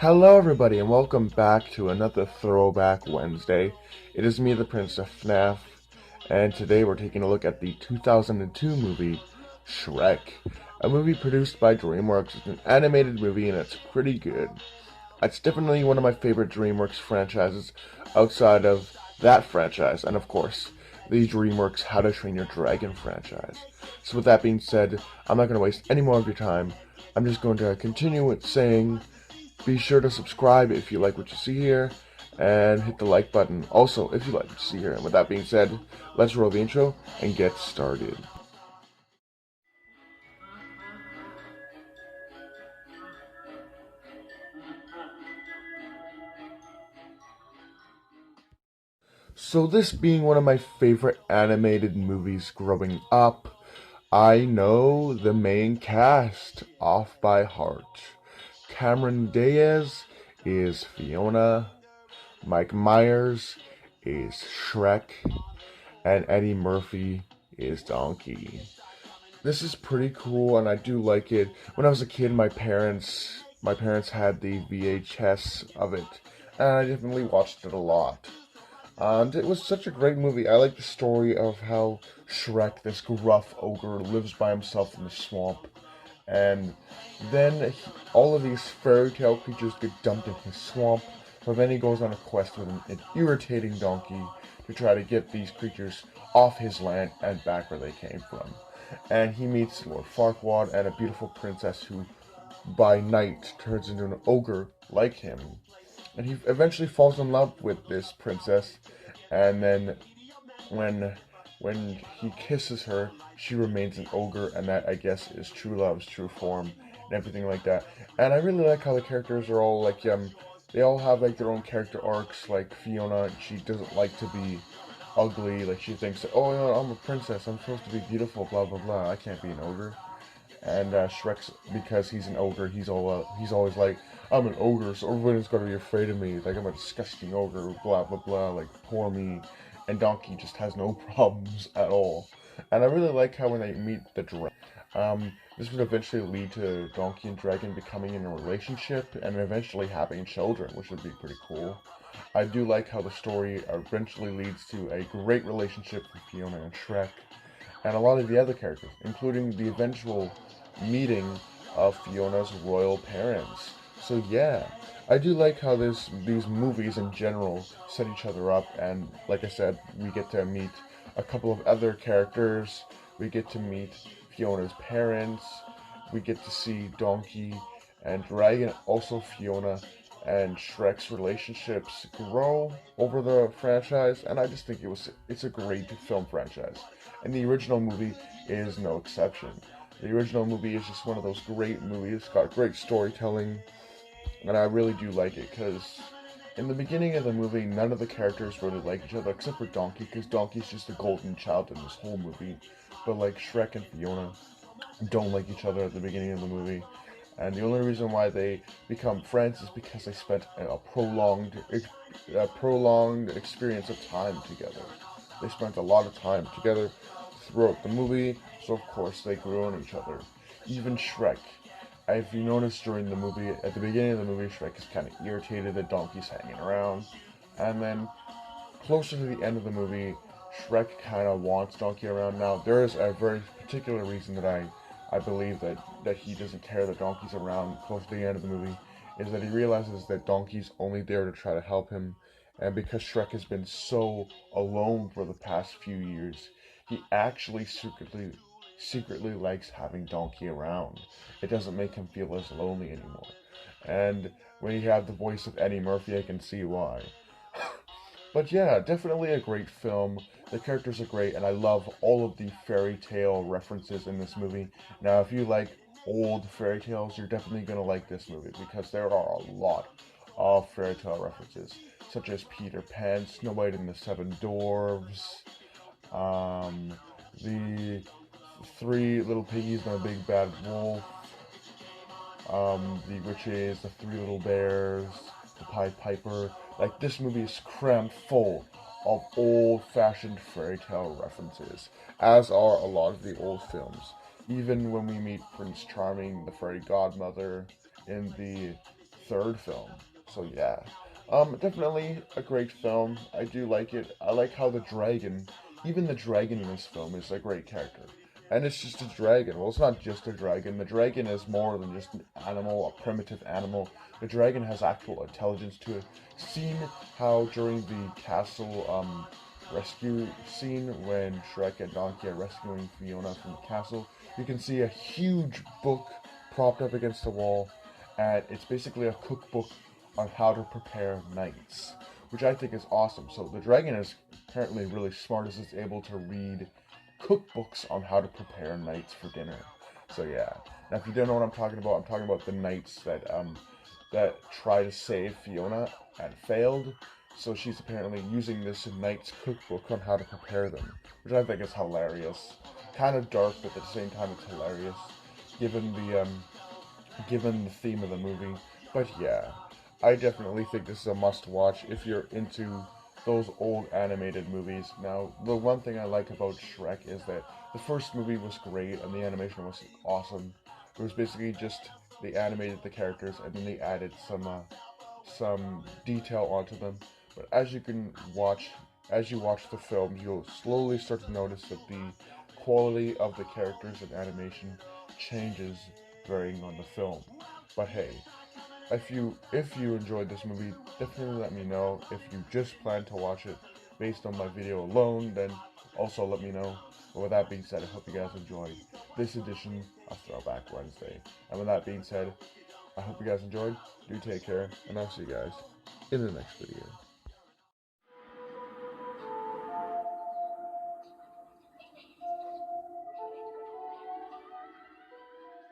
Hello, everybody, and welcome back to another Throwback Wednesday. It is me, the Prince of FNAF, and today we're taking a look at the 2002 movie Shrek, a movie produced by DreamWorks. It's an animated movie, and it's pretty good. It's definitely one of my favorite DreamWorks franchises outside of that franchise, and of course, the DreamWorks How to Train Your Dragon franchise. So, with that being said, I'm not going to waste any more of your time. I'm just going to continue with saying be sure to subscribe if you like what you see here, and hit the like button also if you like what you see here. And with that being said, let's roll the intro and get started. So this being one of my favorite animated movies growing up, I know the main cast off by heart. Cameron Diaz is Fiona, Mike Myers is Shrek, and Eddie Murphy is Donkey. This is pretty cool, and I do like it. When I was a kid, my parents had the VHS of it, and I definitely watched it a lot. And it was such a great movie. I like the story of how Shrek, this gruff ogre, lives by himself in the swamp, and then all of these fairy tale creatures get dumped in his swamp. So then he goes on a quest with an irritating donkey to try to get these creatures off his land and back where they came from. And he meets Lord Farquaad and a beautiful princess who, by night, turns into an ogre like him. And he eventually falls in love with this princess, and then when when he kisses her, she remains an ogre, and that, I guess, is true love's true form and everything like that. And I really like how the characters are all like they all have like their own character arcs. Like Fiona, she doesn't like to be ugly. Like she thinks that, oh, no, I'm a princess, I'm supposed to be beautiful, blah blah blah. I can't be an ogre. And Shrek's, because he's an ogre, he's always like, I'm an ogre, so everyone's gonna be afraid of me. Like I'm a disgusting ogre, blah blah blah. Like poor me. And Donkey just has no problems at all. And I really like how when they meet the dragon, this would eventually lead to Donkey and Dragon becoming in a relationship and eventually having children, which would be pretty cool. I do like how the story eventually leads to a great relationship with Fiona and Shrek, and a lot of the other characters, including the eventual meeting of Fiona's royal parents. So yeah, I do like how these movies in general set each other up, and like I said, we get to meet a couple of other characters. We get to meet Fiona's parents. We get to see Donkey and Dragon, also Fiona and Shrek's relationships grow over the franchise, and I just think it's a great film franchise. And the original movie is no exception. The original movie is just one of those great movies. It's got great storytelling, and I really do like it because in the beginning of the movie, none of the characters really like each other except for Donkey, because Donkey's just a golden child in this whole movie. But like Shrek and Fiona don't like each other at the beginning of the movie, and the only reason why they become friends is because they spent a prolonged experience of time together. They spent a lot of time together throughout the movie, so of course they grew on each other. Even Shrek. If you notice during the movie, at the beginning of the movie, Shrek is kind of irritated that Donkey's hanging around, and then closer to the end of the movie, Shrek kind of wants Donkey around. Now, there is a very particular reason that I believe that he doesn't care that Donkey's around close to the end of the movie, is that he realizes that Donkey's only there to try to help him, and because Shrek has been so alone for the past few years, he actually secretly likes having Donkey around. It doesn't make him feel as lonely anymore. And when you have the voice of Eddie Murphy, I can see why. But yeah, definitely a great film. The characters are great, and I love all of the fairy tale references in this movie. Now, if you like old fairy tales, you're definitely going to like this movie because there are a lot of fairy tale references, such as Peter Pan, Snow White and the Seven Dwarves, the Three Little Piggies and a Big Bad Wolf, the witches, the Three Little Bears, the Pied Piper. Like, this movie is crammed full of old-fashioned fairy tale references, as are a lot of the old films. Even when we meet Prince Charming, the fairy godmother, in the third film. So yeah, definitely a great film. I do like it. I like how the dragon, even the dragon in this film, is a great character. And it's just a dragon. Well, it's not just a dragon. The dragon is more than just an animal, a primitive animal. The dragon has actual intelligence to it. Seen how during the castle rescue scene when Shrek and Donkey are rescuing Fiona from the castle, you can see a huge book propped up against the wall, and it's basically a cookbook on how to prepare knights, which I think is awesome. So the dragon is apparently really smart as it's able to read cookbooks on how to prepare knights for dinner. So yeah. Now if you don't know what I'm talking about, I'm talking about the knights that try to save Fiona and failed. So she's apparently using this knight's cookbook on how to prepare them, which I think is hilarious. Kind of dark, but at the same time it's hilarious, given the theme of the movie. But yeah, I definitely think this is a must-watch if you're into those old animated movies. Now, the one thing I like about Shrek is that the first movie was great and the animation was awesome. It was basically just they animated the characters and then they added some detail onto them. But as you watch the films, you'll slowly start to notice that the quality of the characters and animation changes varying on the film. But hey, if you enjoyed this movie, definitely let me know. If you just plan to watch it based on my video alone, then also let me know. But with that being said, I hope you guys enjoyed this edition of Throwback Wednesday. And with that being said, I hope you guys enjoyed. Do take care, and I'll see you guys in the next video.